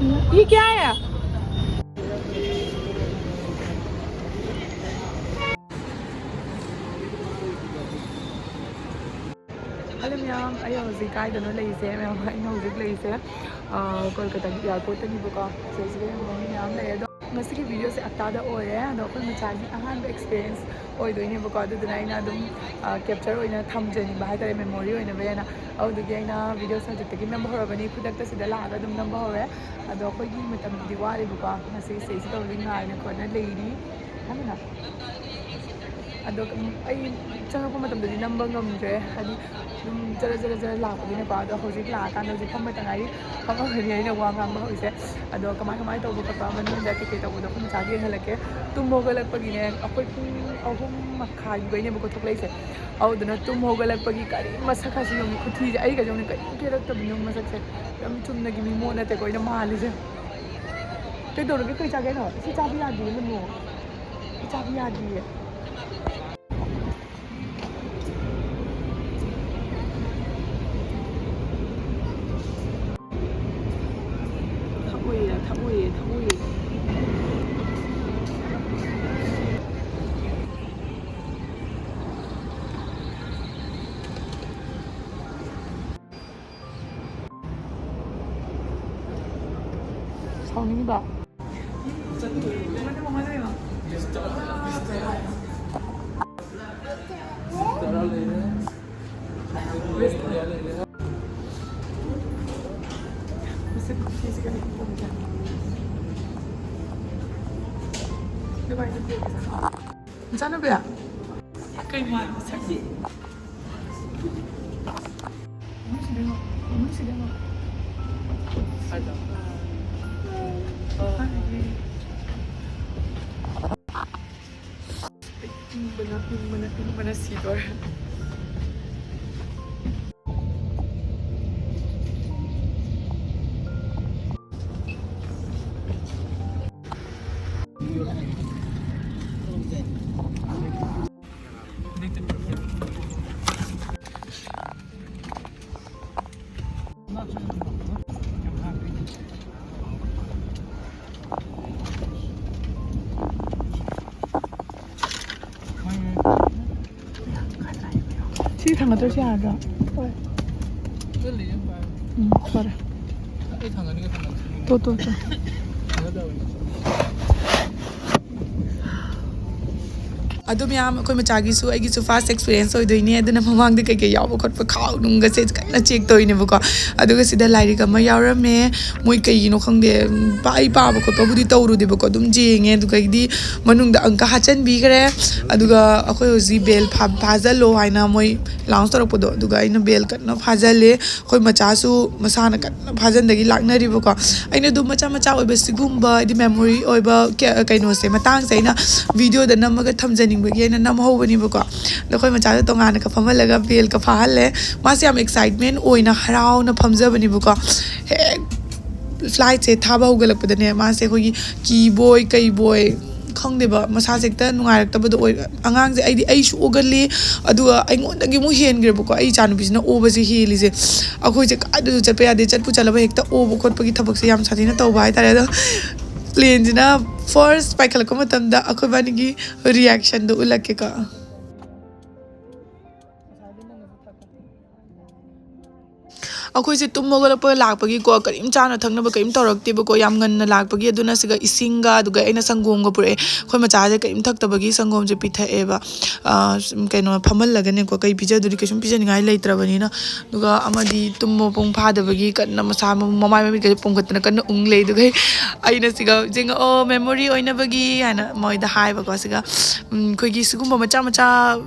ये क्या है? Hello ma'am, I hꯧzik kaidano leise ma'am. I houzik leise Kolkata ki airport ta ni buka. So isliye ma'am le do masiki video se atada oye ado koi machagi ahan experience oi doine buka adu dina ina dum capture oina thamjani ba tare memory oina bena au du gi ina video sa jikta ki number horabani khudak ta sida la ga dum number hore ado koi gi matam di ware buka masi se se to ring na ina ko na leiri hamina ado ai changakpa matamdadi namba ngamdre hadi jara lakpagine ko ado hojik laakanda hojik phamba tangai phambagani aina wa ngangba hoise ado kamai tawba khotpa manunda ke tawba khum chagi halake tum hogalakpagine akoi pung ahum makhai baine bako thokleise au dana tum hogalakpagi kari masakha si yom khuthi ai ga jone kai kerak tab yom masakse yam chumna gi mi mo na te ko ina malise te do ke kai chage no si chabi adi manu chabi adi Sauningba. Sana ba? Kay mo sakit. Ano sila mo? Ada. Benar sidor.这趟个多少钱啊？这里好的。这趟个那个趟个。多。Ado miyam koi machagi su ai gi su fast experience oi doine aduna mamang de kai yaw khot pa khaw nung ga se na check toine bu ko adu ga sida lairi ga ma yawra me moi kai no khang de pai pa ba khot pa budi tawru de bu ko dum jenge du kai di manung da angka hachan bi gare adu ga akoi ozi bel phajal lo haina moi launch torok podo adu ga ina bel kan na phajal le koi macha su masana kan na phajan dagi lakna ri bu ko aina du macha oi ba sigumba di memory oi ba kai no se matang sai na video da namaga thamjani bagi na nam ho bani bako lokoi macha to ngana ka phamal laga bel ka phahale masi am excitement oina harau na phamja bani bako flight se thaba hogalak padane mase khoi ki boy kai boy khangde ba masa sekta nungarak ta bado angang je ai su ogali adu aingon dagi mu hen gre bako ai chanu bisna oba je heli je akhoi je ka du chatpa ya de chatpu chalaba hekta oba khot pagi thabak se yam sathina tau bai tare da plane jina first paikal ko matamda akhoi bani gi reaction do ulake ka akhoi se tum mogala pa lakpagi ko karim chana thangna ba karim torak te ba ko yam ngan na lakpagi aduna siga isinga duga aina sangom go pure khoi ma cha je karim thakta bagi sangom je pitha eba kaino phamal lagane ko kai pija duri kesum pija ningai leitra bani na duga amadi tum mo pong pha da bagi kan na masa mamai mami ke pong khatna kan ung le duga aina siga jenga o memory oina bagi ana moi da hai ba ko siga khoi gi sigum macha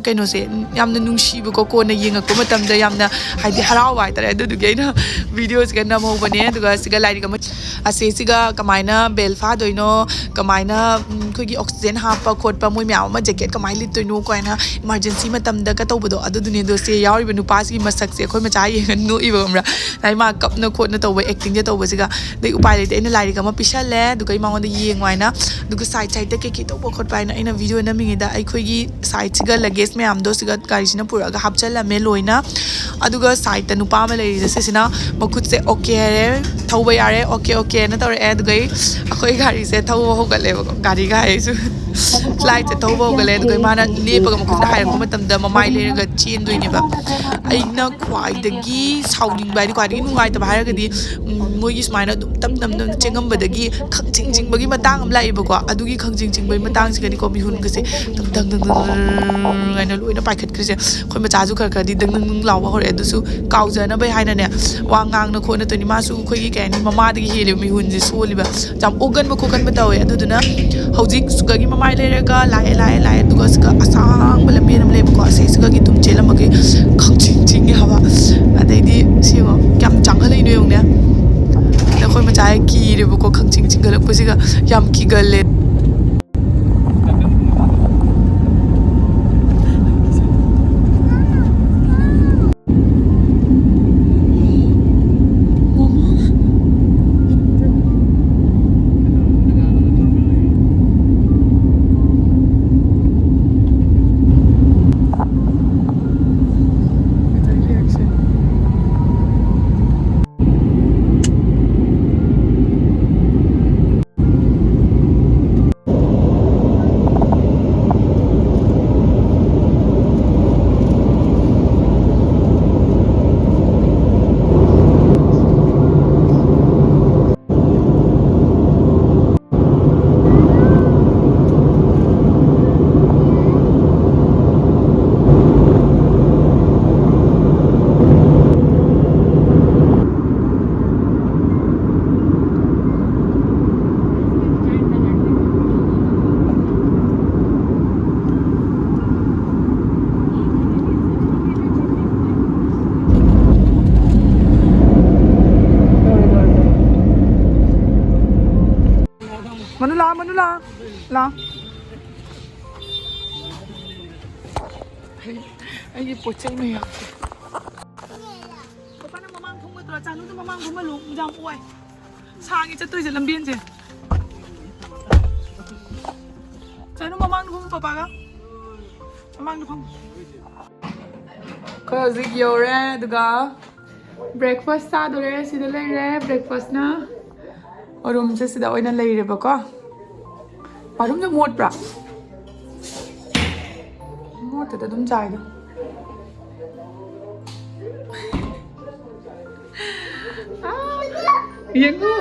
kaino se yamna nungshi ba ko na yenga ko matam da yamna haidi harau wai tare adu dugaina videos ga nam ho bane duga siga lairi ga ase siga kamaina bel fa doino kamaina khogi oxygen ha pa khot pa moi myaw ma jacket kamai lit toino ko na emergency matam da ka tawbado adu dune do se yawi banu pas gi masak se khoi ma chai yenga no i bamra nai ma kap na khot na tawba acting je tawba siga dei upai le ina lairi ga ma pisal le duga ma ngon da yeng wai na duga side da ke tawba khot pa na ina video na mingi da ai khogi side siga luggage मैम सिगा गाड़ी पुरगा हापचलमे लोना side नुपा से मखुद से okay है थौब यारे okay okay तौर अखोई गाड़ी से थौब होगलेब गाड़ी का फ्लाइट से थौब होगले माना लेपग मखुद हाइरप ममाई लेरग चेंदोइनेब अना ख्वाइदगी साउनिंग ख्वाइदगी नुंगाइतब हाइरगदी मोइगी सुमाइना तम तम चेंगमबदगी खंजिंग चिंबगी मतांग अम लाइबको अदुगी खंजिंग चिंबगी मतांग सिगनिको मिहुनगसे दंग दंग दंग गाइना लोइना पाइखतख्रिसे खोइ मचाजु खर खरदी दंग दंग लाउबा होरे अदुसु काउजनबय हाइनाने वा ngang खोना तोनि मासु खोइगी कैनि ममादगी हेले मिहुनजे सोलिबा जाम ओगन बखोकन बतावे अदुदुना हौजिक सुगगी ममाइ लेरगा लाए लाए लाए दुगा सुगा असांग बलम्बेन हम लेबको असे सुगगी तुम चेलमगे खंजिंग चिंगे हवा अदैदी सिगो क्याम चांगलैनो योंगने नखोइ मचाय किरेबको खंजिंग चिंगलकपसिगा याम किगले Manula, la. Ay, poche me ya. Papa na mamang phung ma chanu to mamang phung ma lu jam oi. Sang i chatoi je lambien je. Chanu mamang phung papa ga. Mamang phung. Ko zik yo re duga. Breakfast sa do re sida le re breakfast na. Room se sida oina le re ba ko. Barum de mot bra. Mot ta dum jai da. Yên quá.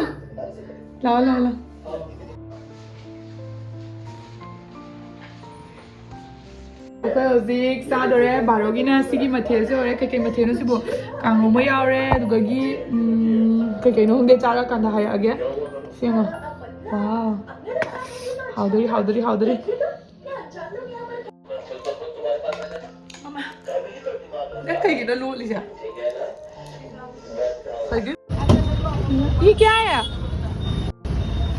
Lo. Okay, zik sa do re barogi na sigi mathel se ore kai mathel no sibo kang mo yaw re dugagi kai no hunde chara kan da hai age singa. Wow. How did Mama. Đây cái gì đó luôn đi sao? Phải cái. ये क्या है?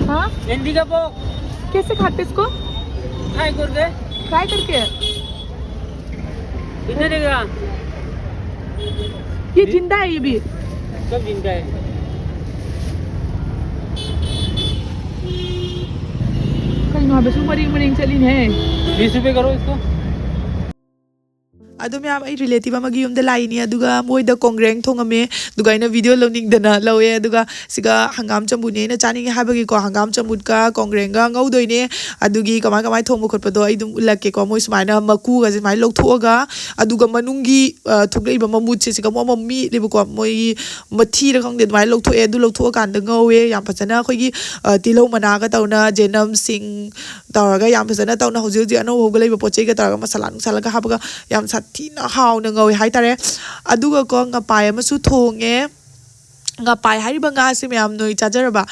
हाँ? भिंडी का पोक। कैसे खाते इसको? फ्राई करके। फ्राई करके? कितने देगा? ये जिंदा है ये भी? सब जिंदा है। कहीं वहाँ पे मरिंग चली है। 20 रुपए करो इसको। अदुम याम आई रिलेटिव अमगी युमदा लाइनी अदुगा मोइदा कोंग्रेंग थोंगमे दुगा इना वीडियो लोनिंग दना लवे अदुगा सिगा हंगाम चंबुने ना चानिंग हाबगी को हंगाम चंबुद का कोंग्रेंगा ngौदोइने अदुगी कमाय थोंबो खटपदो आई दुम उलके को मोइ सुमाइना मकु गा जे माइ लोथोगा अदुगा मनुंगी थुगलेबा ममुद से सिगा मम्मी लेबो को मोइ मथि र खंगदे माइ लोथोए अदु लोथो कांद ngौवे याम फजना खोगी तिलो मनागा तौना जेनम सिंग तौरगा याम फजना तौना होजि होजि अनो होगलेबा पोचेगा तौरगा मसाला नुसालगा हाबगा याम थीना हाउना ngौवे हाइतारे अदुगा को ngपाय अमसु थोंगे ngपाय हारिबा nga se myam noi chajaraba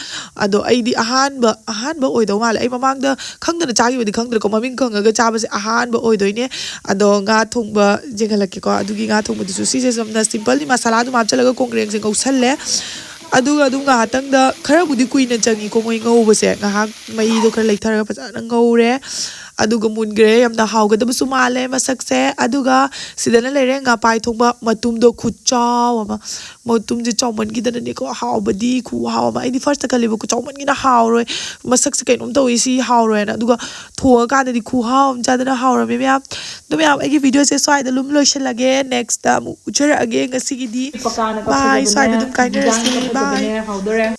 ado aidi ahanba oidau mal ai mamangda khangdana chagi bodi khangdra ko maming khangaga chaba se ahanba oidoine ado nga thongba jengalake ko adugi nga thongba du si se samna simple ni masala du map chalaga kongreng se ngausalle aduga du nga hatang da khara budi kuina changi ko moi ngau base nga hak mai do khara leithara fajana ngaure ꯑꯗꯨꯒ ꯃꯨꯟꯈ꯭ꯔꯦ ꯌꯥꯝꯅ ꯍꯥꯎꯒꯗꯕꯁꯨ ꯃꯥꯜꯂꯦ ꯃꯁꯛꯁꯦ ꯑꯗꯨꯒ ꯁꯤꯗꯅ ꯂꯩꯔꯦ ꯉꯥ ꯄꯥꯏ ꯊꯣꯡꯕ ꯃꯇꯨꯝꯗꯣ ꯈꯨꯠꯆꯥꯎ ꯑꯃ ꯃꯇꯨꯝꯁꯦ ꯆꯥꯎꯃꯟꯈꯤꯗꯅꯅꯦꯀꯣ ꯍꯥꯎꯕꯗꯤ ꯈꯨꯍꯥꯎ ꯑꯃ ꯑꯩꯗꯤ ꯐꯥꯔꯁꯇ ꯈꯜꯂꯦꯕ ꯆꯥꯎꯃꯟꯒꯤꯅ ꯍꯥꯎꯔꯣꯏ ꯃꯁꯛꯁꯦ ꯀꯩꯅꯣꯝ ꯇꯧꯏ ꯁꯤ ꯍꯥꯎꯔꯣꯏꯅ ꯑꯗꯨꯒ ꯊꯣꯡꯉꯀꯥꯟꯗꯗꯤ ꯈꯨꯍꯥꯎ ꯑꯃ ꯆꯥꯗꯅ ꯍꯥꯎꯔꯝꯃꯦ ꯃꯌꯥꯝ ꯑꯗꯨ ꯃꯌꯥꯝ ꯑꯩꯒꯤ ꯚꯤꯗꯤꯑꯣꯁꯦ ꯁ꯭ꯋꯥꯏꯗ ꯑꯗꯨꯝ ꯂꯣꯏꯁꯤꯜꯂꯒꯦ ꯅꯦꯛꯁꯇ ꯑꯃꯨꯛ ꯎꯠꯆꯔꯛꯑꯒꯦ ꯉꯁꯤꯒꯤꯗꯤ ꯕꯥꯏ ꯁ꯭ꯋꯥꯏꯗ ꯑꯗꯨꯝ ꯀꯥꯏꯅꯔꯁꯤ ꯕꯥꯏ